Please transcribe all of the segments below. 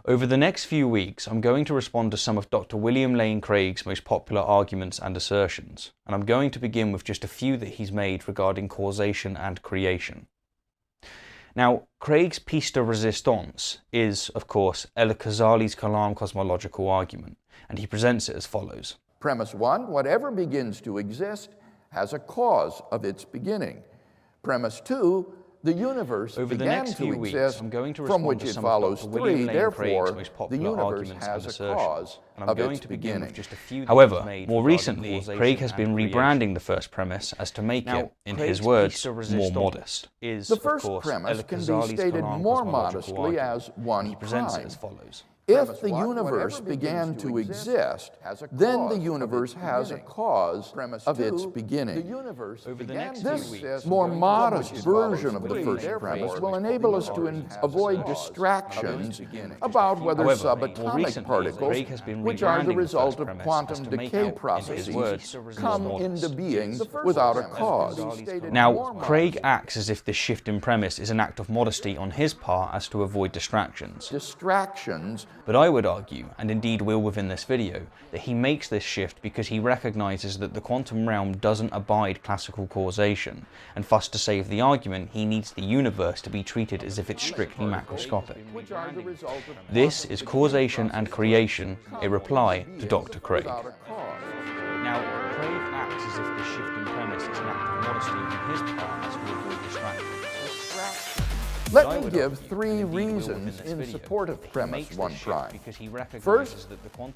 Over the next few weeks, I'm going to respond to some of Dr. William Lane Craig's most popular arguments and assertions, and I'm going to begin with just a few that he's made regarding causation and creation. Now, Craig's piece de resistance is, of course, El-Ghazali's Kalam cosmological argument, and he presents it as follows. Premise 1, whatever begins to exist has a cause of its beginning. Premise 2, the universe Over the began next to few exist, weeks, I'm going to from respond which to it some follows of Dr. William 3, Lane therefore, Craig's most the popular universe arguments has and a assertions, cause and I'm of going its to begin beginning. with just a few that However, he's made more regarding recently, causation Craig has and been creation. rebranding the first premise as to make Now, it, in Craig's his words, piece de more resistance modest. Is, The first of course, premise can be El-Ghazali's stated Kalam more cosmological modestly argument, as 1 and he presents prime. it as follows. If the universe began to exist, then the universe has a cause of its beginning. Over the next This few weeks, more I'm going to modest respond version to of the William first Lane premise Craig's will most enable us popular to arguments and avoid assertions. distractions about whether However, more subatomic recently, particles, Craig has been which are the rebranding the result first of premise quantum as to make decay out, in his processes, words, come more into modest. being without a cause. Now, Craig acts as if this shift in premise is an act of modesty on his part as to avoid distractions. But I would argue, and indeed will within this video, that he makes this shift because he recognises that the quantum realm doesn't abide classical causation, and thus to save the argument he needs the universe to be treated as if it's strictly macroscopic. This is causation and creation, a reply to Dr. Craig. Now, Craig acts as if this shift in premise is an act of modesty on his part as to avoid distractions. Let me give 3 reasons in support of premise 1 prime. First,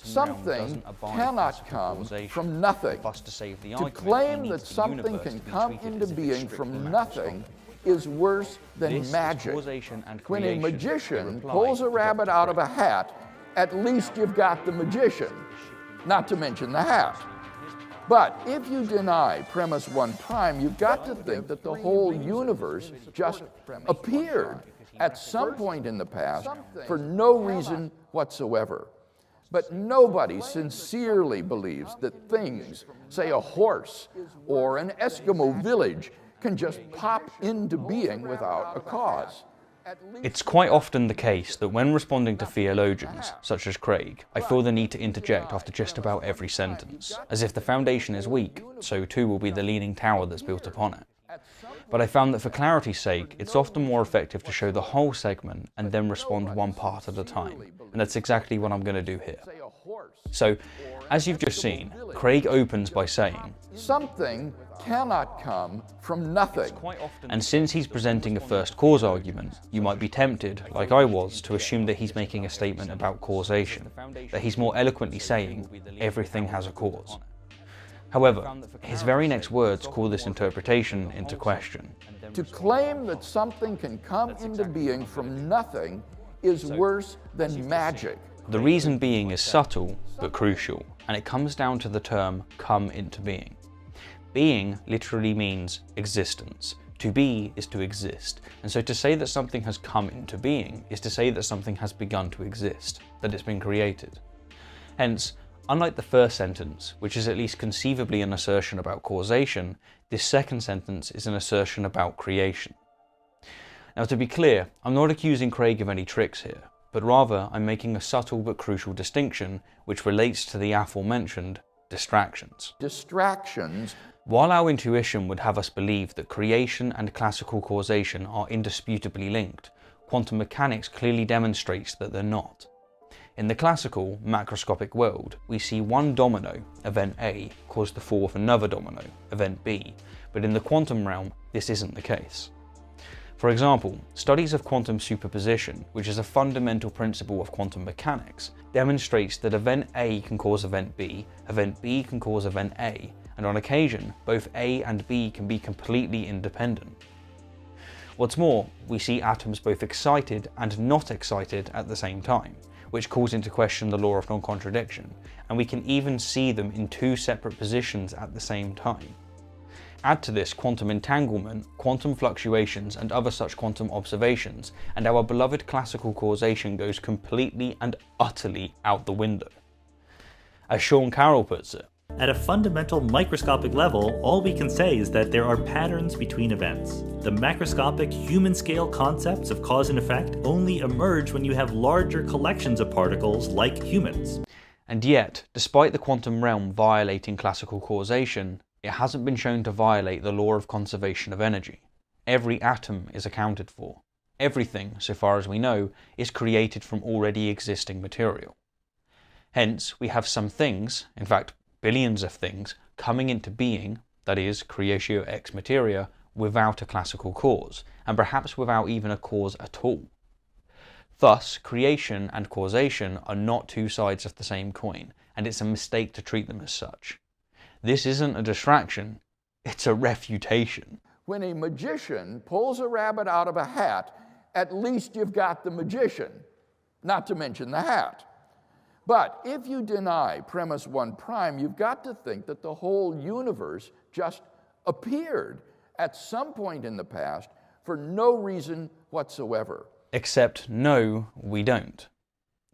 something cannot come from nothing. To claim that something can come into being from nothing is worse than magic. When a magician pulls a rabbit out of a hat, at least you've got the magician, not to mention the hat. But if you deny premise 1 prime, you've got to think that the whole universe just appeared at some point in the past for no reason whatsoever. But nobody sincerely believes that things, say a horse or an Eskimo village, can just pop into being without a cause. It's quite often the case that when responding to theologians, such as Craig, I feel the need to interject after just about every sentence. As if the foundation is weak, so too will be the leaning tower that's built upon it. But I found that for clarity's sake, it's often more effective to show the whole segment and then respond one part at a time. And that's exactly what I'm going to do here. So, as you've just seen, Craig opens by saying, something cannot come from nothing. And since he's presenting a first cause argument, you might be tempted, like I was, to assume that he's making a statement about causation, that he's more eloquently saying, everything has a cause. However, his very next words call this interpretation into question. To claim that something can come into being from nothing is worse than magic. The reason being is subtle, but crucial, and it comes down to the term come into being. Being literally means existence. To be is to exist, and so to say that something has come into being is to say that something has begun to exist, that it's been created. Hence, unlike the first sentence, which is at least conceivably an assertion about causation, this second sentence is an assertion about creation. Now, to be clear, I'm not accusing Craig of any tricks here, but rather I'm making a subtle but crucial distinction which relates to the aforementioned distractions. While our intuition would have us believe that creation and classical causation are indisputably linked, quantum mechanics clearly demonstrates that they're not. In the classical, macroscopic world, we see one domino, event A, cause the fall of another domino, event B, but in the quantum realm, this isn't the case. For example, studies of quantum superposition, which is a fundamental principle of quantum mechanics, demonstrates that event A can cause event B can cause event A, and on occasion, both A and B can be completely independent. What's more, we see atoms both excited and not excited at the same time, which calls into question the law of non-contradiction, and we can even see them in 2 separate positions at the same time. Add to this quantum entanglement, quantum fluctuations, and other such quantum observations, and our beloved classical causation goes completely and utterly out the window. As Sean Carroll puts it, At a fundamental microscopic level, all we can say is that there are patterns between events. The macroscopic human-scale concepts of cause and effect only emerge when you have larger collections of particles like humans. And yet, despite the quantum realm violating classical causation, it hasn't been shown to violate the law of conservation of energy. Every atom is accounted for. Everything, so far as we know, is created from already existing material. Hence, we have some things, in fact billions of things, coming into being, that is, creatio ex materia, without a classical cause, and perhaps without even a cause at all. Thus, creation and causation are not two sides of the same coin, and it's a mistake to treat them as such. This isn't a distraction, it's a refutation. When a magician pulls a rabbit out of a hat, at least you've got the magician, not to mention the hat. But if you deny premise 1 prime, you've got to think that the whole universe just appeared at some point in the past for no reason whatsoever. Except no, we don't.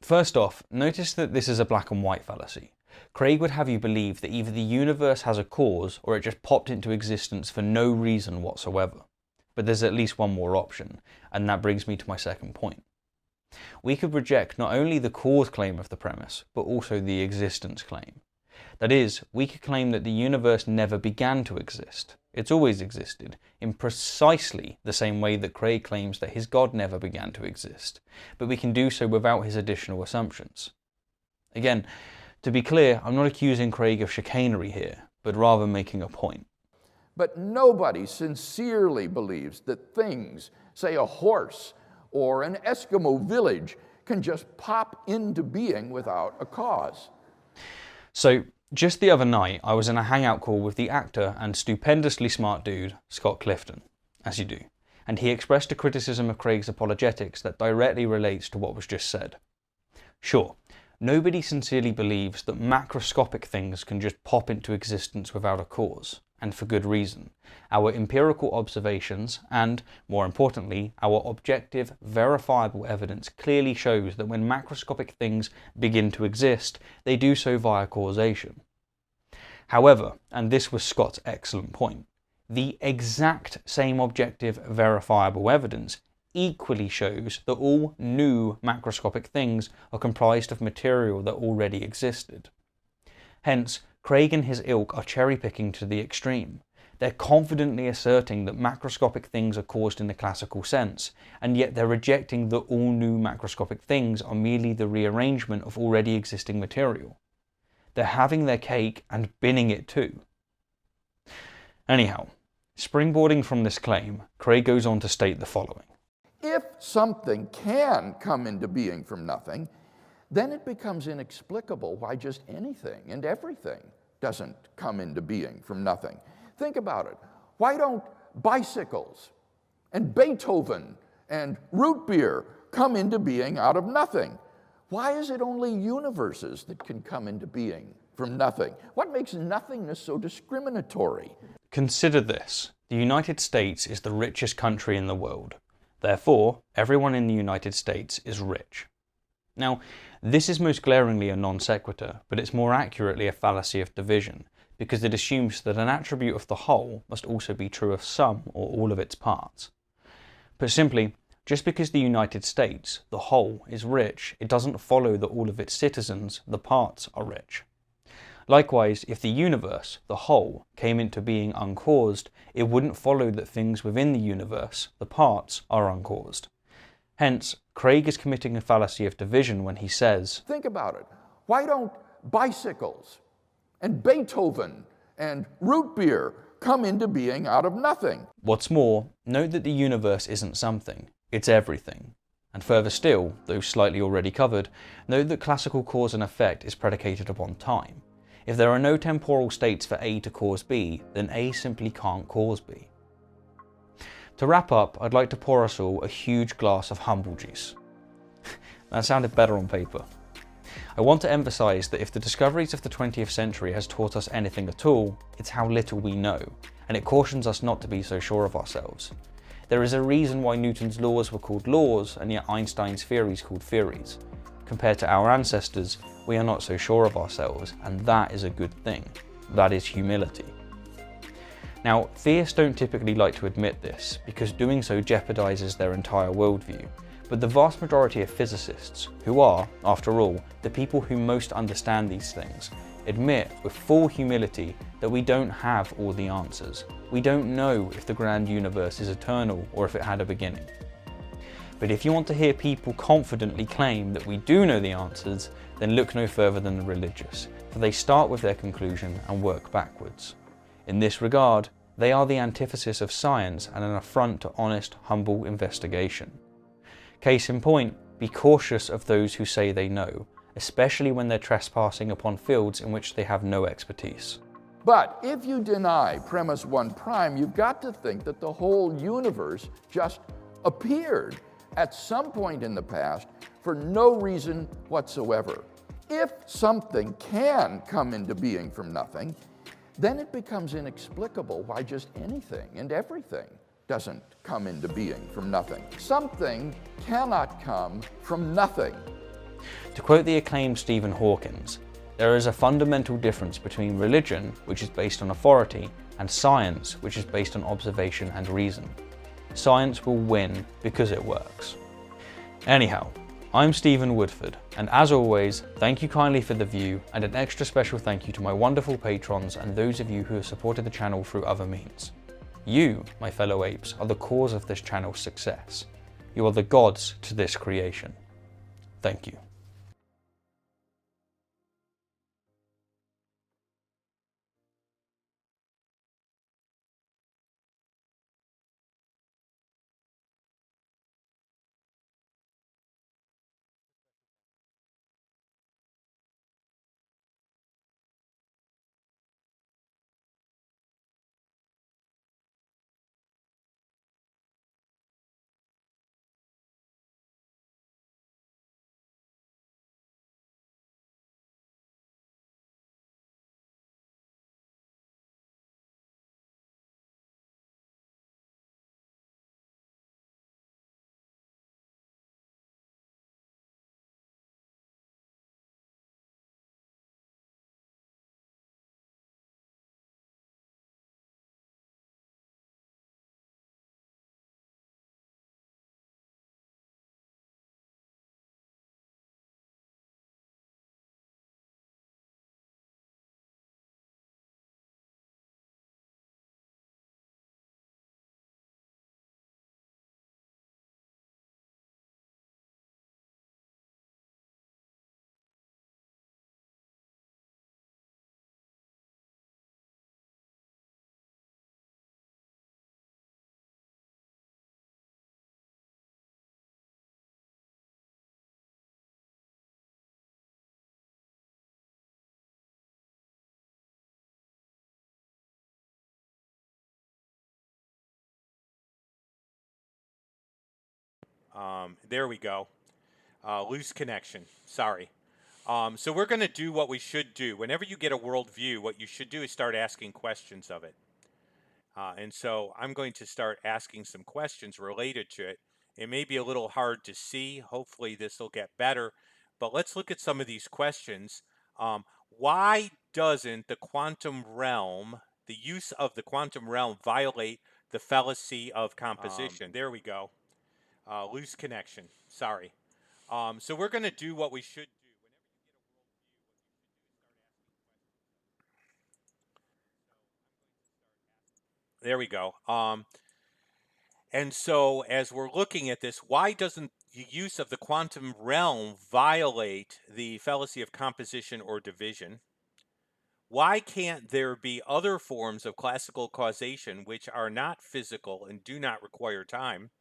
First off, notice that this is a black and white fallacy. Craig would have you believe that either the universe has a cause or it just popped into existence for no reason whatsoever. But there's at least one more option, and that brings me to my second point. We could reject not only the cause claim of the premise, but also the existence claim. That is, we could claim that the universe never began to exist. It's always existed, in precisely the same way that Craig claims that his God never began to exist, but we can do so without his additional assumptions. Again, to be clear, I'm not accusing Craig of chicanery here, but rather making a point. But nobody sincerely believes that things, say a horse or an Eskimo village, can just pop into being without a cause. So, just the other night, I was in a hangout call with the actor and stupendously smart dude, Scott Clifton, as you do, and he expressed a criticism of Craig's apologetics that directly relates to what was just said. Sure, nobody sincerely believes that macroscopic things can just pop into existence without a cause, and for good reason. Our empirical observations and, more importantly, our objective, verifiable evidence clearly shows that when macroscopic things begin to exist, they do so via causation. However, and this was Scott's excellent point, the exact same objective, verifiable evidence equally shows that all new macroscopic things are comprised of material that already existed. Hence, Craig and his ilk are cherry-picking to the extreme. They're confidently asserting that macroscopic things are caused in the classical sense, and yet they're rejecting that all new macroscopic things are merely the rearrangement of already existing material. They're having their cake and binning it too. Anyhow, springboarding from this claim, Craig goes on to state the following. If something can come into being from nothing, then it becomes inexplicable why just anything and everything doesn't come into being from nothing. Think about it. Why don't bicycles and Beethoven and root beer come into being out of nothing? Why is it only universes that can come into being from nothing? What makes nothingness so discriminatory? Consider this. The United States is the richest country in the world. Therefore, everyone in the United States is rich. Now, this is most glaringly a non sequitur, but it's more accurately a fallacy of division, because it assumes that an attribute of the whole must also be true of some or all of its parts. Put simply, just because the United States, the whole, is rich, it doesn't follow that all of its citizens, the parts, are rich. Likewise, if the universe, the whole, came into being uncaused, it wouldn't follow that things within the universe, the parts, are uncaused. Hence, Craig is committing a fallacy of division when he says, think about it. Why don't bicycles and Beethoven and root beer come into being out of nothing? What's more, note that the universe isn't something, it's everything. And further still, though slightly already covered, note that classical cause and effect is predicated upon time. If there are no temporal states for A to cause B, then A simply can't cause B. To wrap up, I'd like to pour us all a huge glass of humble juice. That sounded better on paper. I want to emphasise that if the discoveries of the 20th century has taught us anything at all, it's how little we know, and it cautions us not to be so sure of ourselves. There is a reason why Newton's laws were called laws, and yet Einstein's theories called theories. Compared to our ancestors, we are not so sure of ourselves, and that is a good thing. that is humility. Now, theists don't typically like to admit this, because doing so jeopardizes their entire worldview, but the vast majority of physicists, who are, after all, the people who most understand these things, admit with full humility that we don't have all the answers. We don't know if the grand universe is eternal or if it had a beginning. But if you want to hear people confidently claim that we do know the answers, then look no further than the religious, for they start with their conclusion and work backwards. In this regard, they are the antithesis of science and an affront to honest, humble investigation. Case in point, be cautious of those who say they know, especially when they're trespassing upon fields in which they have no expertise. But if you deny premise 1 prime, you've got to think that the whole universe just appeared at some point in the past for no reason whatsoever. If something can come into being from nothing, then it becomes inexplicable why just anything and everything doesn't come into being from nothing. Something cannot come from nothing. To quote the acclaimed Stephen Hawkins, there is a fundamental difference between religion, which is based on authority, and science, which is based on observation and reason. Science will win because it works. Anyhow, I'm Stephen Woodford, and as always, thank you kindly for the view, and an extra special thank you to my wonderful patrons and those of you who have supported the channel through other means. You, my fellow apes, are the cause of this channel's success. You are the gods to this creation. Thank you. There we go. Loose connection. Sorry. So we're going to do what we should do. Whenever you get a worldview, what you should do is start asking questions of it. And so I'm going to start asking some questions related to it. It may be a little hard to see. Hopefully this will get better. But let's look at some of these questions. Why doesn't the quantum realm, the use of the quantum realm, violate the fallacy of composition? There we go. Loose connection. Sorry. So we're going to do what we should do. There we go. And so as we're looking at this, why doesn't the use of the quantum realm violate the fallacy of composition or division? Why can't there be other forms of classical causation which are not physical and do not require time?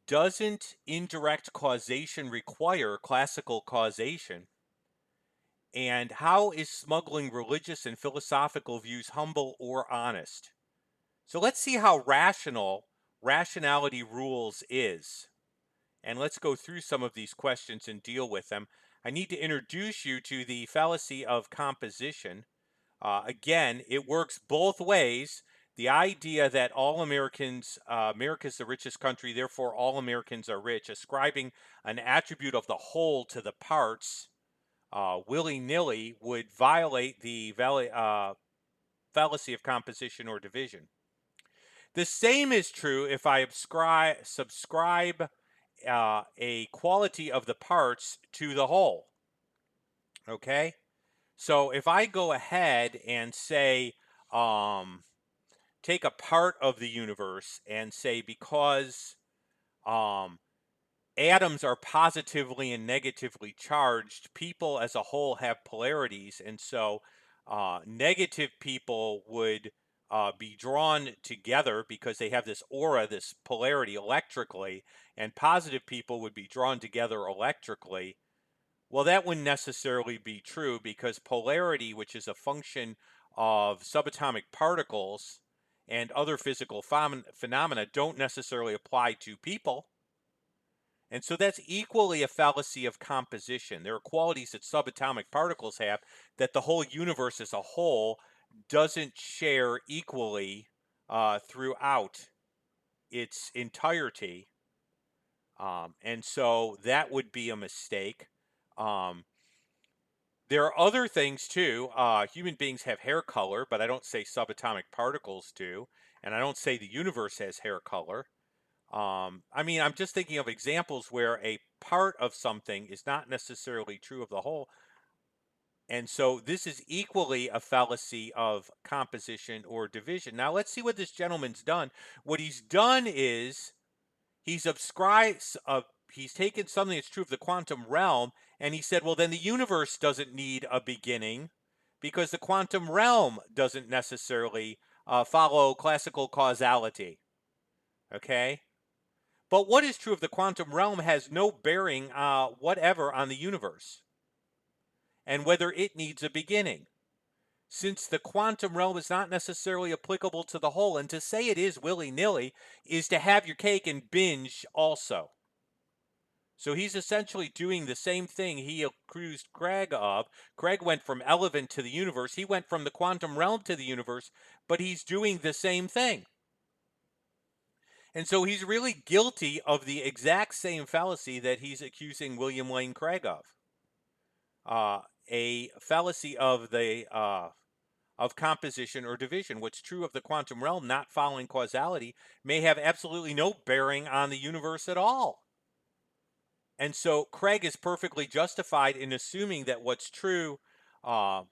Doesn't indirect causation require classical causation? And how is smuggling religious and philosophical views humble or honest? So let's see how rational rationality rules is. And let's go through some of these questions and deal with them. I need to introduce you to the fallacy of composition. Again, it works both ways. The idea that all Americans, America's the richest country, therefore all Americans are rich, ascribing an attribute of the whole to the parts, willy-nilly would violate the fallacy of composition or division. The same is true if I subscribe a quality of the parts to the whole. Okay? So if I go ahead and say, take a part of the universe and say because atoms are positively and negatively charged, people as a whole have polarities, and so negative people would be drawn together because they have this aura, this polarity electrically, and positive people would be drawn together electrically. Well, that wouldn't necessarily be true because polarity, which is a function of subatomic particles and other physical phenomena, don't necessarily apply to people. And so that's equally a fallacy of composition. There are qualities that subatomic particles have that the whole universe as a whole doesn't share equally throughout its entirety. And so that would be a mistake. There are other things too. Human beings have hair color, but I don't say subatomic particles do. And I don't say the universe has hair color. I mean, I'm just thinking of examples where a part of something is not necessarily true of the whole. And so this is equally a fallacy of composition or division. Now, let's see what this gentleman's done. What he's done is he's taken something that's true of the quantum realm, and he said, well, then the universe doesn't need a beginning because the quantum realm doesn't necessarily follow classical causality. Okay? But what is true of the quantum realm has no bearing whatever on the universe and whether it needs a beginning, since the quantum realm is not necessarily applicable to the whole. And to say it is willy-nilly is to have your cake and binge also. So he's essentially doing the same thing he accused Craig of. Craig went from relevant to the universe. He went from the quantum realm to the universe, but he's doing the same thing. And so he's really guilty of the exact same fallacy that he's accusing William Lane Craig of. A fallacy of the of composition or division. What's true of the quantum realm not following causality may have absolutely no bearing on the universe at all. And so Craig is perfectly justified in assuming that what's true of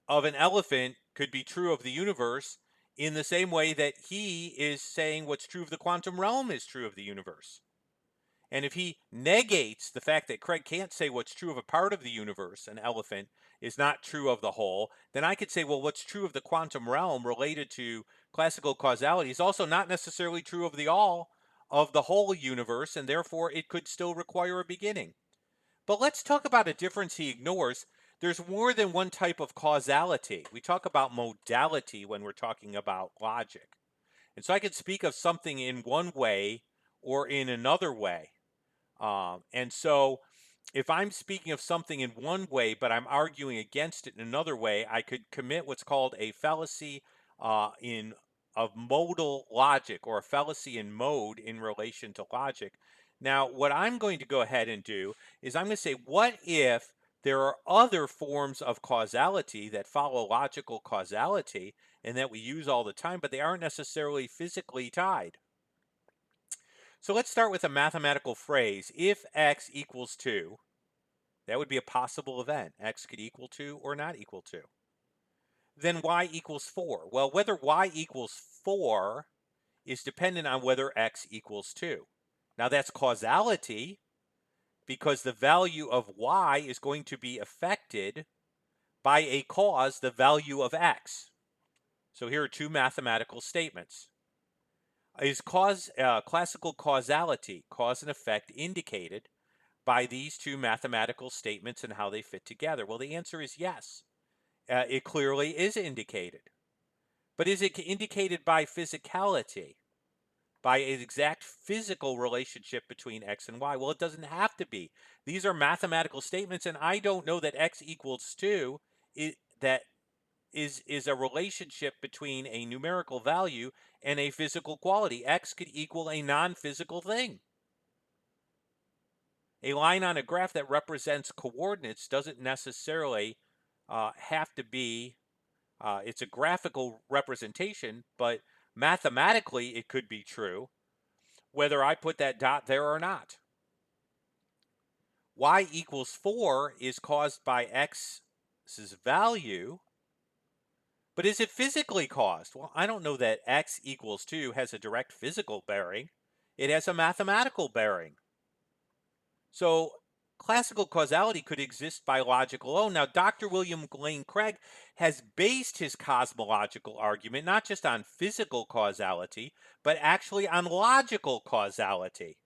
an elephant could be true of the universe, in the same way that he is saying what's true of the quantum realm is true of the universe. And if he negates the fact that Craig can't say what's true of a part of the universe, an elephant, is not true of the whole, then I could say, well, what's true of the quantum realm related to classical causality is also not necessarily true of the all of the whole universe, and therefore it could still require a beginning. But let's talk about a difference he ignores. There's more than one type of causality. We talk about modality when we're talking about logic. And so I could speak of something in one way or in another way. And so if I'm speaking of something in one way, but I'm arguing against it in another way, I could commit what's called a fallacy of modal logic, or a fallacy in mode in relation to logic. Now, what I'm going to go ahead and do is I'm going to say, what if there are other forms of causality that follow logical causality and that we use all the time, but they aren't necessarily physically tied? So let's start with a mathematical phrase. If x equals 2, that would be a possible event. X could equal 2 or not equal 2. Then y equals 4. Well, whether y equals 4 is dependent on whether x equals 2. Now that's causality, because the value of y is going to be affected by a cause, the value of x. So here are two mathematical statements. Is classical causality, cause and effect, indicated by these two mathematical statements and how they fit together? Well, the answer is yes. It clearly is indicated. But is it indicated by physicality, by an exact physical relationship between x and y? Well, it doesn't have to be. These are mathematical statements, and I don't know that x equals 2 is a relationship between a numerical value and a physical quality. X could equal a non-physical thing. A line on a graph that represents coordinates doesn't necessarily have to be, it's a graphical representation, but mathematically it could be true whether I put that dot there or not. Y equals 4 is caused by x's value, but is it physically caused? Well, I don't know that x equals 2 has a direct physical bearing. It has a mathematical bearing. So classical causality could exist by logic alone. Now, Dr. William Lane Craig has based his cosmological argument not just on physical causality, but actually on logical causality,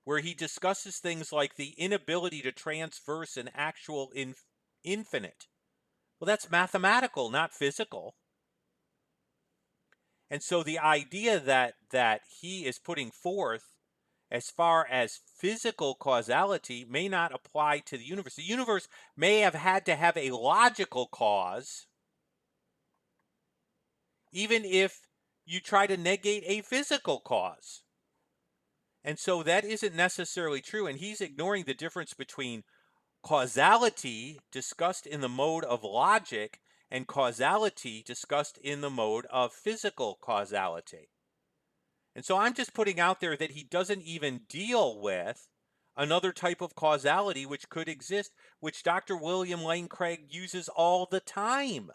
where he discusses things like the inability to transverse an actual infinite. Well, that's mathematical, not physical. And so the idea that he is putting forth as far as physical causality may not apply to the universe. The universe may have had to have a logical cause, even if you try to negate a physical cause. And so that isn't necessarily true. And he's ignoring the difference between causality discussed in the mode of logic and causality discussed in the mode of physical causality. And so I'm just putting out there that he doesn't even deal with another type of causality which could exist, which Dr. William Lane Craig uses all the time.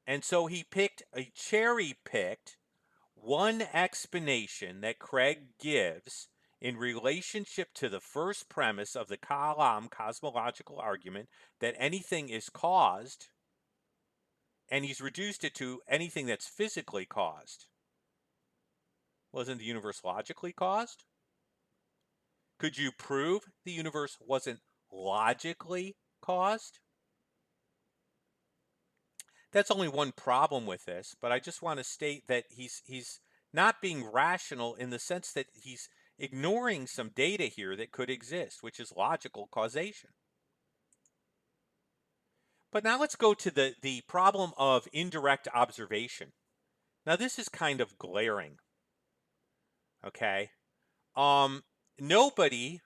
And so he cherry-picked one explanation that Craig gives in relationship to the first premise of the Kalam cosmological argument that anything is caused, and he's reduced it to anything that's physically caused. Wasn't the universe logically caused? Could you prove the universe wasn't logically caused? That's only one problem with this, but I just want to state that he's not being rational in the sense that he's ignoring some data here that could exist, which is logical causation. But now let's go to the problem of indirect observation. Now this is kind of glaring. Okay? Nobody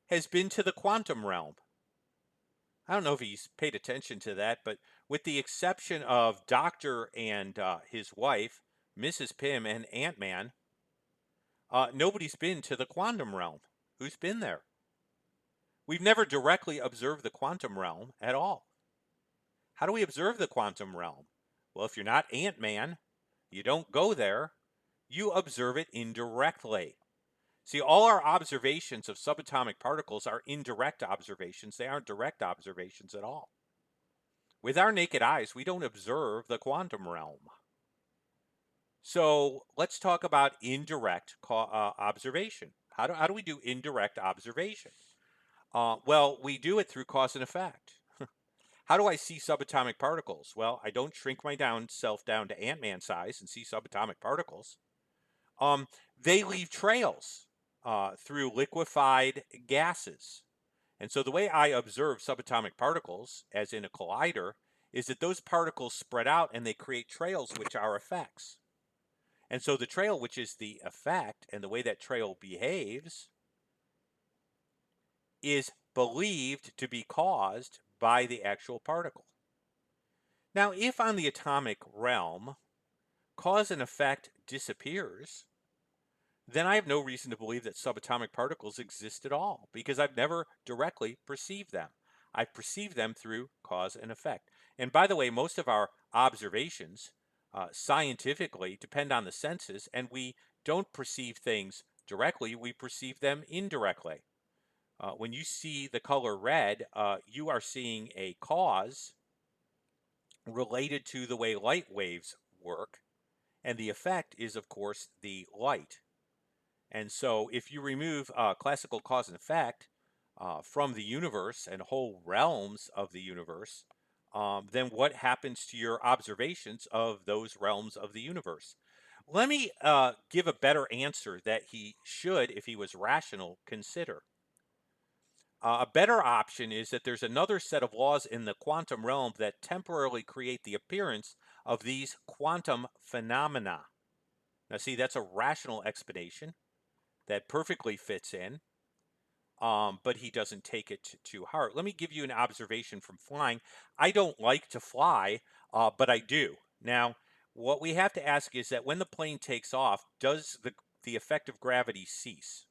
has been to the quantum realm. I don't know if he's paid attention to that, but with the exception of Doctor and his wife, Mrs. Pym and Ant-Man, nobody's been to the quantum realm. Who's been there? We've never directly observed the quantum realm at all. How do we observe the quantum realm? Well, if you're not Ant-Man, you don't go there. You observe it indirectly. See, all our observations of subatomic particles are indirect observations. They aren't direct observations at all. With our naked eyes, we don't observe the quantum realm. So let's talk about indirect observation. How do we do indirect observation? Well, we do it through cause and effect. How do I see subatomic particles? Well, I don't shrink my self down to Ant-Man size and see subatomic particles. They leave trails through liquefied gases. And so the way I observe subatomic particles, as in a collider, is that those particles spread out and they create trails which are effects. And so the trail, which is the effect, and the way that trail behaves, is believed to be caused by the actual particle. Now, if on the atomic realm, cause and effect disappears, then I have no reason to believe that subatomic particles exist at all, because I've never directly perceived them. I've perceived them through cause and effect. And by the way, most of our observations scientifically depend on the senses, and we don't perceive things directly, we perceive them indirectly. When you see the color red, you are seeing a cause related to the way light waves work, and the effect is, of course, the light. And so if you remove classical cause and effect from the universe and whole realms of the universe, then what happens to your observations of those realms of the universe? Let me give a better answer that he should, if he was rational, consider. A better option is that there's another set of laws in the quantum realm that temporarily create the appearance of these quantum phenomena. Now see, that's a rational explanation. that perfectly fits in, but he doesn't take it to heart. Let me give you an observation from flying. I don't like to fly, but I do. Now, what we have to ask is that when the plane takes off, does the effect of gravity cease?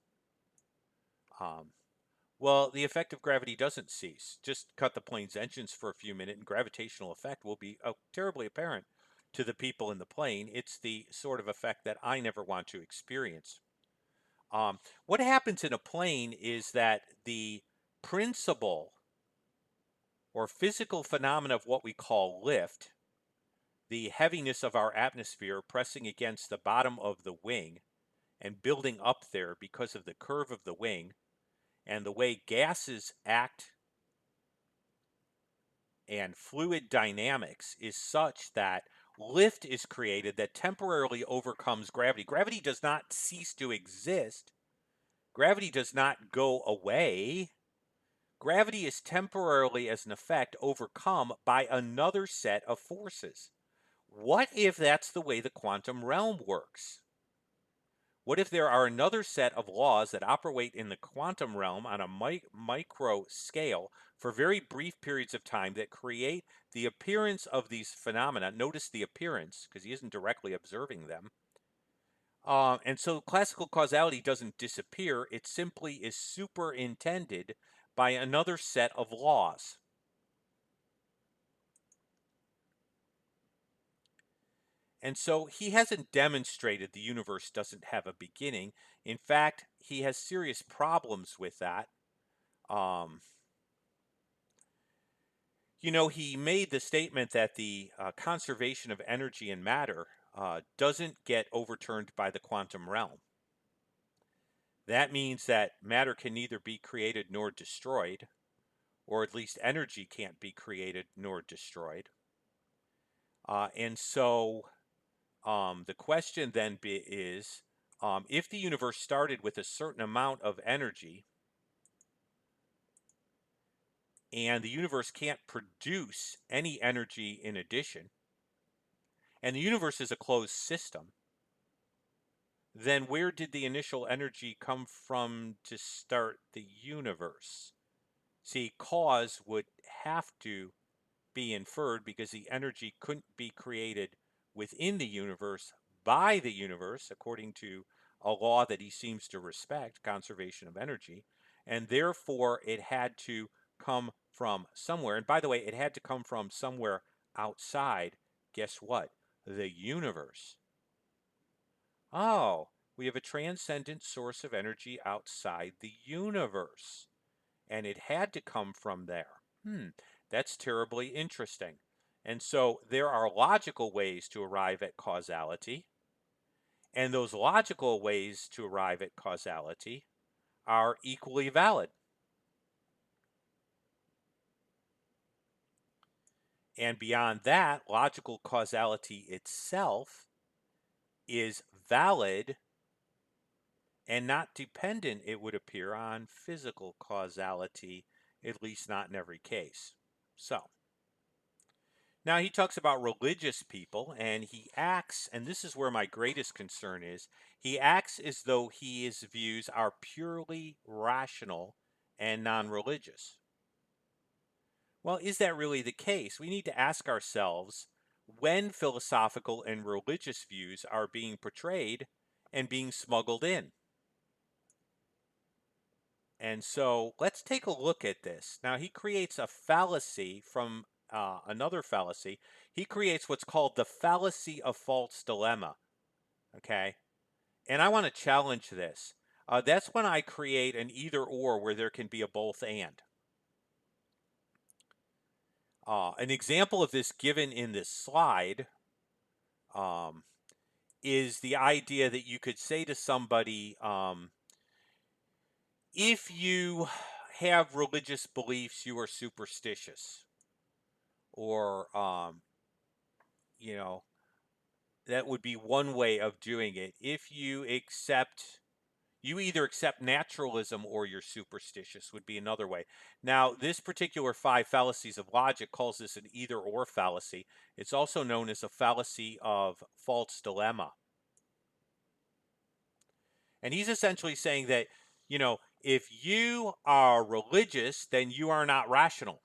Well, the effect of gravity doesn't cease. Just cut the plane's engines for a few minutes, and gravitational effect will be terribly apparent to the people in the plane. It's the sort of effect that I never want to experience. What happens in a plane is that the principle or physical phenomena of what we call lift, the heaviness of our atmosphere pressing against the bottom of the wing and building up there because of the curve of the wing and the way gases act and fluid dynamics is such that lift is created that temporarily overcomes gravity. Gravity does not cease to exist. Gravity does not go away. Gravity is temporarily, as an effect, overcome by another set of forces. What if that's the way the quantum realm works? What if there are another set of laws that operate in the quantum realm on a micro scale for very brief periods of time that create the appearance of these phenomena? Notice the appearance, because he isn't directly observing them. And so classical causality doesn't disappear. It simply is superintended by another set of laws. And so he hasn't demonstrated the universe doesn't have a beginning. In fact, he has serious problems with that. He made the statement that the conservation of energy and matter doesn't get overturned by the quantum realm. That means that matter can neither be created nor destroyed, or at least energy can't be created nor destroyed. And so the question then is, if the universe started with a certain amount of energy, and the universe can't produce any energy in addition, and the universe is a closed system, then where did the initial energy come from to start the universe? See, cause would have to be inferred because the energy couldn't be created within the universe by the universe, according to a law that he seems to respect, conservation of energy, and therefore it had to come from somewhere. And by the way, it had to come from somewhere outside, guess what? The universe. Oh, we have a transcendent source of energy outside the universe, and it had to come from there. That's terribly interesting. And so there are logical ways to arrive at causality, and those logical ways to arrive at causality are equally valid. And beyond that, logical causality itself is valid and not dependent, it would appear, on physical causality, at least not in every case. So, now he talks about religious people, and he acts, and this is where my greatest concern is, he acts as though his views are purely rational and non-religious. Well, is that really the case? We need to ask ourselves when philosophical and religious views are being portrayed and being smuggled in. And so let's take a look at this. Now, he creates a fallacy from another fallacy. He creates what's called the fallacy of false dilemma. Okay? And I want to challenge this. That's when I create an either or where there can be a both and. An example of this given in this slide is the idea that you could say to somebody, if you have religious beliefs, you are superstitious. Or, that would be one way of doing it. If you either accept naturalism or you're superstitious would be another way. Now, this particular 5 fallacies of logic calls this an either or fallacy. It's also known as a fallacy of false dilemma. And he's essentially saying that, if you are religious, then you are not rational.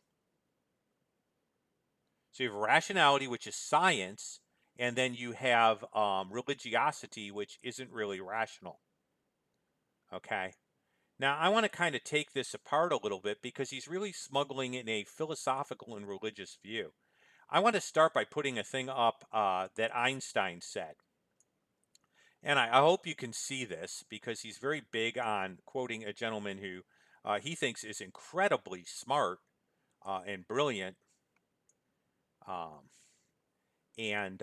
So you have rationality, which is science, and then you have religiosity, which isn't really rational. Okay. Now, I want to kind of take this apart a little bit because he's really smuggling in a philosophical and religious view. I want to start by putting a thing up that Einstein said. And I hope you can see this because he's very big on quoting a gentleman who he thinks is incredibly smart and brilliant. And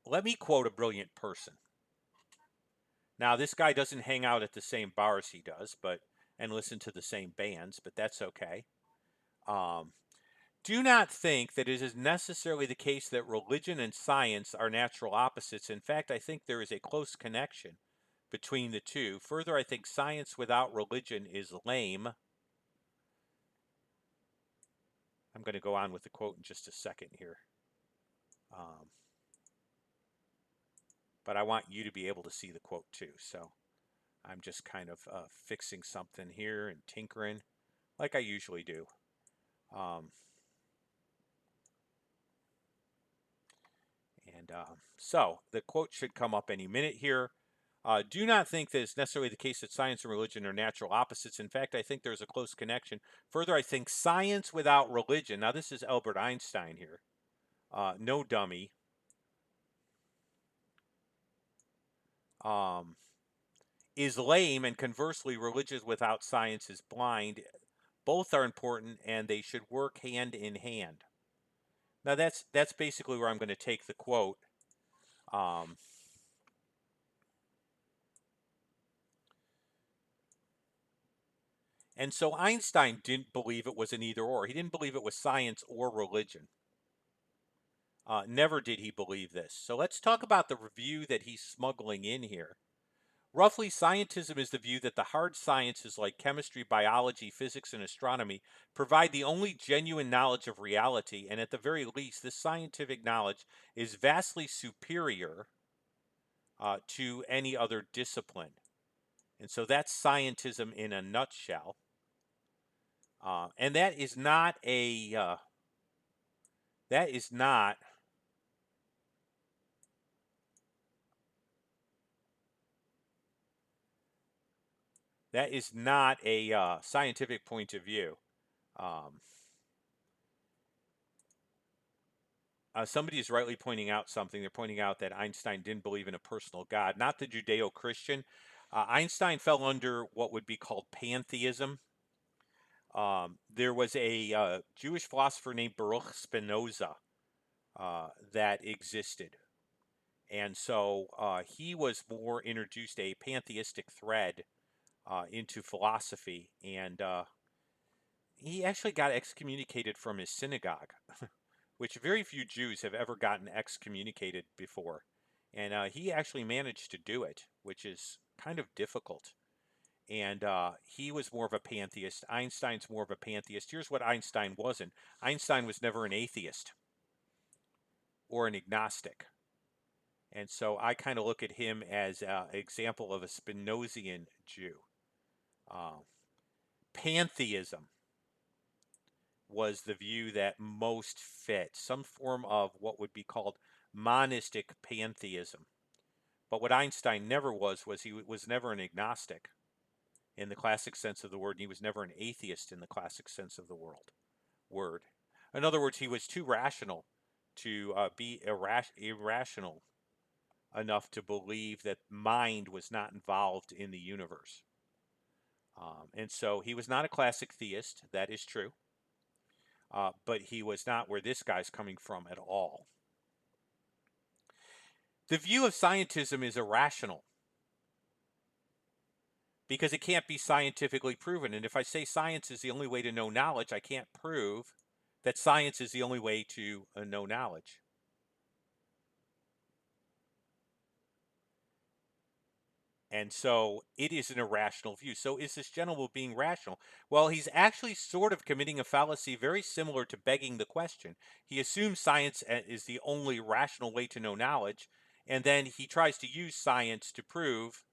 let me quote a brilliant person. Now, this guy doesn't hang out at the same bars he does, and listen to the same bands, but that's okay. Do not think that it is necessarily the case that religion and science are natural opposites. In fact, I think there is a close connection between the two. Further, I think science without religion is lame. I'm going to go on with the quote in just a second here. But I want you to be able to see the quote too. So I'm just kind of fixing something here and tinkering like I usually do. So the quote should come up any minute here. Do not think that it's necessarily the case that science and religion are natural opposites. In fact, I think there's a close connection. Further, I think science without religion, now this is Albert Einstein here, no dummy, is lame, and conversely, religion without science is blind. Both are important, and they should work hand in hand. Now that's basically where I'm going to take the quote. And so Einstein didn't believe it was an either or. He didn't believe it was science or religion. Never did he believe this. So let's talk about the review that he's smuggling in here. Roughly, scientism is the view that the hard sciences like chemistry, biology, physics, and astronomy provide the only genuine knowledge of reality, and at the very least, this scientific knowledge is vastly superior to any other discipline. And so that's scientism in a nutshell. And that is not a scientific point of view. Somebody is rightly pointing out something. They're pointing out that Einstein didn't believe in a personal God, not the Judeo-Christian. Einstein fell under what would be called pantheism. There was a Jewish philosopher named Baruch Spinoza that existed. And so he was more introduced a pantheistic thread into philosophy. And he actually got excommunicated from his synagogue, which very few Jews have ever gotten excommunicated before. And he actually managed to do it, which is kind of difficult. And he was more of a pantheist. Einstein's more of a pantheist. Here's what Einstein wasn't. Einstein was never an atheist or an agnostic. And so I kind of look at him as an example of a Spinozian Jew. Pantheism was the view that most fit, some form of what would be called monistic pantheism. But what Einstein never was he was never an agnostic in the classic sense of the word, and he was never an atheist in the classic sense of the word. In other words, he was too rational to be irrational enough to believe that mind was not involved in the universe. And so he was not a classic theist, that is true. But he was not where this guy's coming from at all. The view of scientism is irrational because it can't be scientifically proven. And if I say science is the only way to know knowledge, I can't prove that science is the only way to know knowledge. And so it is an irrational view. So is this gentleman being rational? Well, he's actually sort of committing a fallacy very similar to begging the question. He assumes science is the only rational way to know knowledge, and then he tries to use science to prove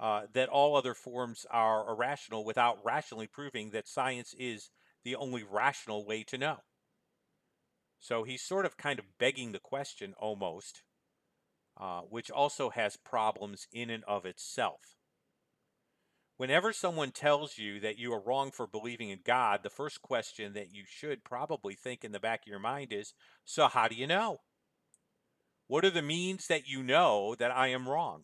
that all other forms are irrational without rationally proving that science is the only rational way to know. So he's sort of kind of begging the question almost, which also has problems in and of itself. Whenever someone tells you that you are wrong for believing in God, the first question that you should probably think in the back of your mind is, so how do you know? What are the means that you know that I am wrong?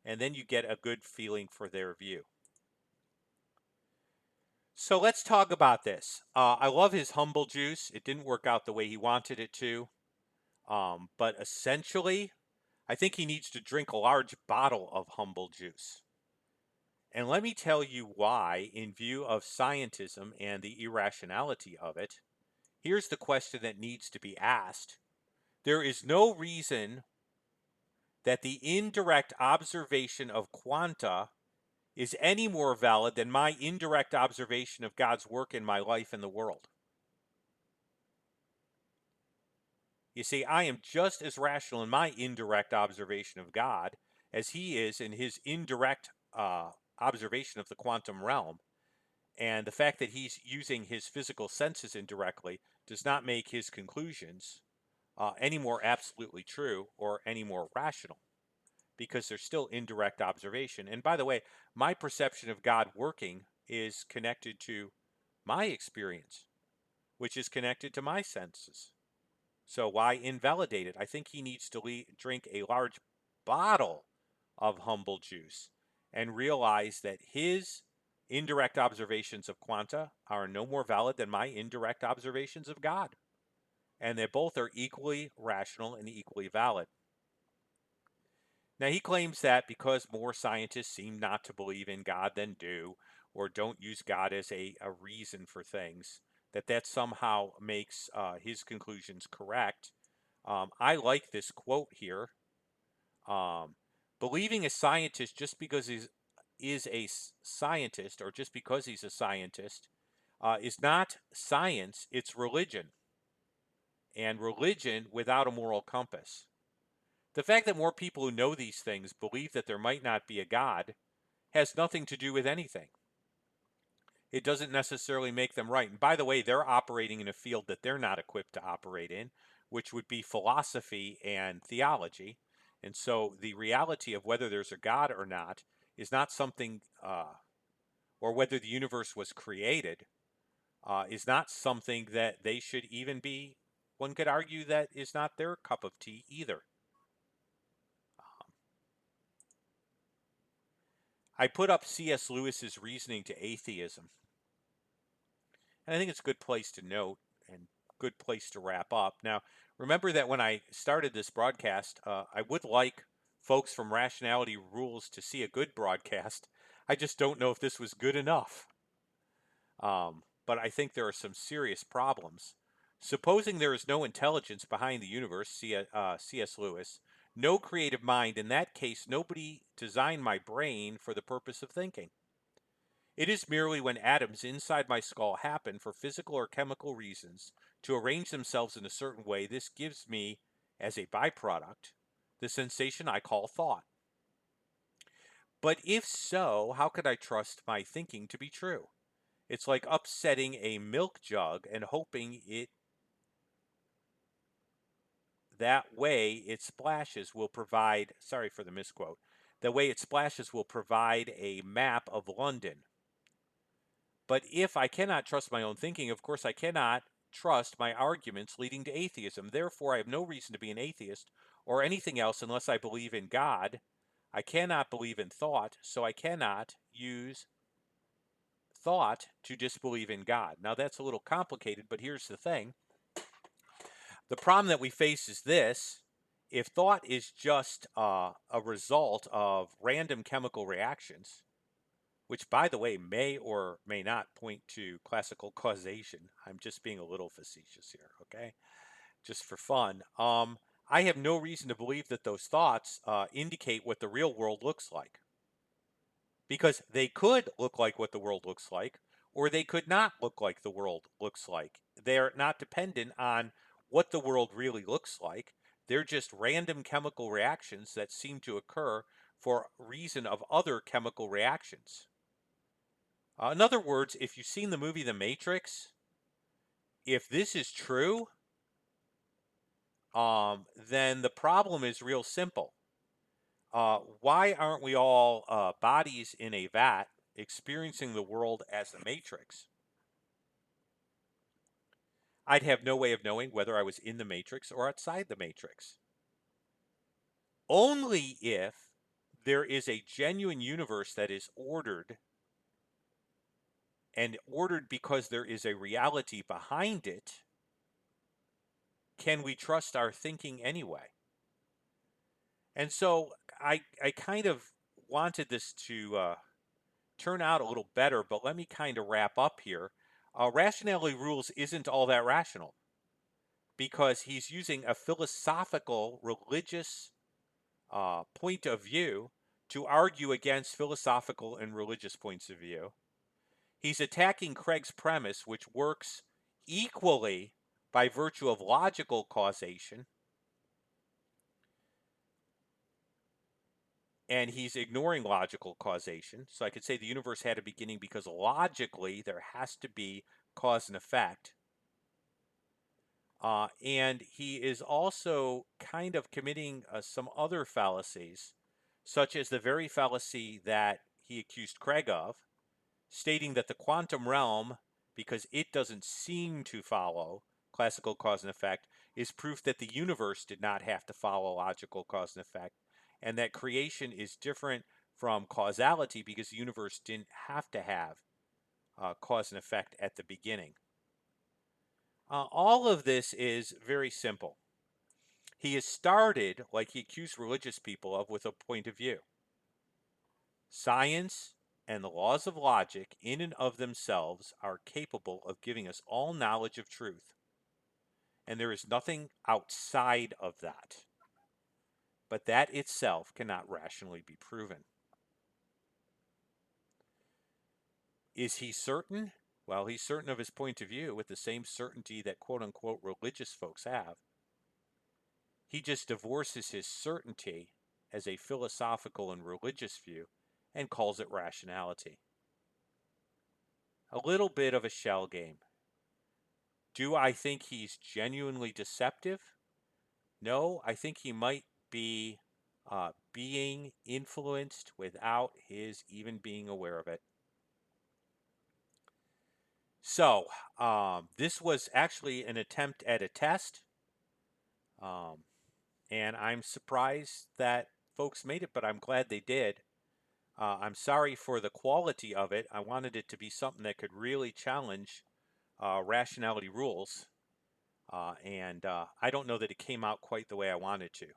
And then you get a good feeling for their view. So let's talk about this. I love his humble juice. It didn't work out the way he wanted it to. But essentially, I think he needs to drink a large bottle of humble juice. And let me tell you why, in view of scientism and the irrationality of it. Here's the question that needs to be asked. There is no reason that the indirect observation of quanta is any more valid than my indirect observation of God's work in my life and the world. You see, I am just as rational in my indirect observation of God as he is in his indirect observation of the quantum realm. And the fact that he's using his physical senses indirectly does not make his conclusions any more absolutely true or any more rational, because there's still indirect observation. And by the way, my perception of God working is connected to my experience, which is connected to my senses. So why invalidate it? I think he needs to drink a large bottle of humble juice and realize that his indirect observations of quanta are no more valid than my indirect observations of God. And they both are equally rational and equally valid. Now, he claims that because more scientists seem not to believe in God than do, or don't use God as a reason for things, that somehow makes his conclusions correct. I like this quote here. Believing a scientist just because he is a scientist, or just because he's a scientist, is not science, it's religion. And religion without a moral compass. The fact that more people who know these things believe that there might not be a God has nothing to do with anything. It doesn't necessarily make them right. And by the way, they're operating in a field that they're not equipped to operate in, which would be philosophy and theology. And so the reality of whether there's a God or not is not something, or whether the universe was created, is not something that they should even be. One could argue that is not their cup of tea either. I put up C.S. Lewis's reasoning to atheism. And I think it's a good place to note and good place to wrap up. Now, remember that when I started this broadcast, I would like folks from Rationality Rules to see a good broadcast. I just don't know if this was good enough. But I think there are some serious problems. Supposing there is no intelligence behind the universe, C.S. Lewis, no creative mind, in that case, nobody designed my brain for the purpose of thinking. It is merely when atoms inside my skull happen for physical or chemical reasons to arrange themselves in a certain way, this gives me, as a byproduct, the sensation I call thought. But if so, how could I trust my thinking to be true? It's like upsetting a milk jug and hoping that way it splashes will provide, sorry for the misquote, the way it splashes will provide a map of London. But if I cannot trust my own thinking, of course I cannot trust my arguments leading to atheism. Therefore, I have no reason to be an atheist or anything else unless I believe in God. I cannot believe in thought, so I cannot use thought to disbelieve in God. Now, that's a little complicated, but here's the thing. The problem that we face is this. If thought is just a result of random chemical reactions, which, by the way, may or may not point to classical causation. I'm just being a little facetious here, okay? Just for fun. I have no reason to believe that those thoughts indicate what the real world looks like. Because they could look like what the world looks like, or they could not look like the world looks like. They're not dependent on what the world really looks like. They're just random chemical reactions that seem to occur for reason of other chemical reactions. In other words, if you've seen the movie The Matrix, if this is true, then the problem is real simple. Why aren't we all bodies in a vat experiencing the world as the Matrix? I'd have no way of knowing whether I was in the Matrix or outside the Matrix. Only if there is a genuine universe that is ordered, and ordered because there is a reality behind it, can we trust our thinking anyway? And so I kind of wanted this to turn out a little better, but let me kind of wrap up here. Rationality Rules isn't all that rational because he's using a philosophical, religious point of view to argue against philosophical and religious points of view. He's attacking Craig's premise, which works equally by virtue of logical causation, and he's ignoring logical causation. So I could say the universe had a beginning because logically there has to be cause and effect. And he is also kind of committing some other fallacies, such as the very fallacy that he accused Craig of, stating that the quantum realm, because it doesn't seem to follow classical cause and effect, is proof that the universe did not have to follow logical cause and effect, and that creation is different from causality because the universe didn't have to have cause and effect at the beginning. All of this is very simple. He has started, like he accused religious people of, with a point of view. Science and the laws of logic in and of themselves are capable of giving us all knowledge of truth. And there is nothing outside of that. But that itself cannot rationally be proven. Is he certain? Well, he's certain of his point of view with the same certainty that quote-unquote religious folks have. He just divorces his certainty as a philosophical and religious view and calls it rationality. A little bit of a shell game. Do I think he's genuinely deceptive? No, I think he might be being influenced without his even being aware of it. So, this was actually an attempt at a test. And I'm surprised that folks made it, but I'm glad they did. I'm sorry for the quality of it. I wanted it to be something that could really challenge rationality rules. And I don't know that it came out quite the way I wanted to.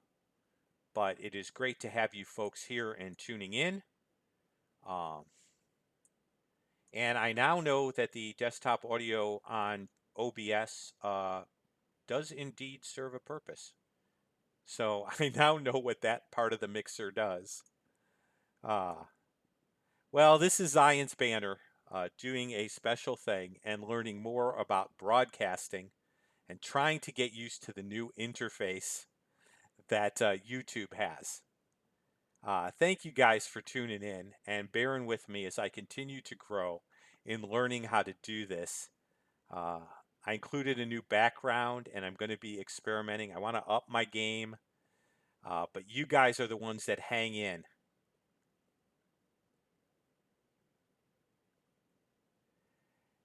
But it is great to have you folks here and tuning in. And I now know that the desktop audio on OBS does indeed serve a purpose. So I now know what that part of the mixer does. Well, this is Zion's Banner doing a special thing and learning more about broadcasting and trying to get used to the new interface that YouTube has. Thank you guys for tuning in and bearing with me as I continue to grow in learning how to do this. I included a new background and I'm going to be experimenting. I want to up my game, but you guys are the ones that hang in.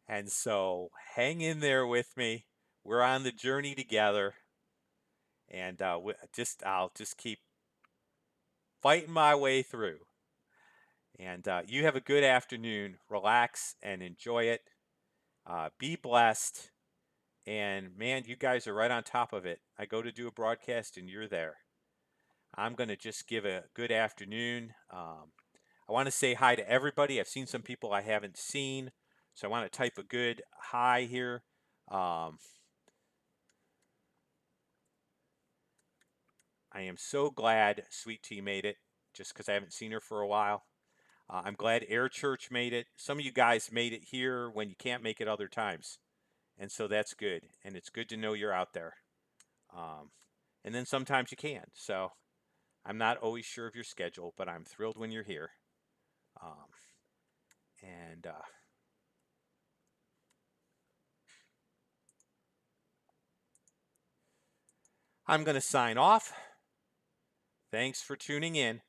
And so hang in there with me. We're on the journey together. And I'll just keep fighting my way through. And you have a good afternoon. Relax and enjoy it. Be blessed. And man, you guys are right on top of it. I go to do a broadcast and you're there. I'm going to just give a good afternoon. I want to say hi to everybody. I've seen some people I haven't seen. So I want to type a good hi here. I am so glad Sweet Tea made it, just because I haven't seen her for a while. I'm glad Air Church made it. Some of you guys made it here when you can't make it other times. And so that's good. And it's good to know you're out there. And then sometimes you can. So I'm not always sure of your schedule, but I'm thrilled when you're here. And I'm going to sign off. Thanks for tuning in.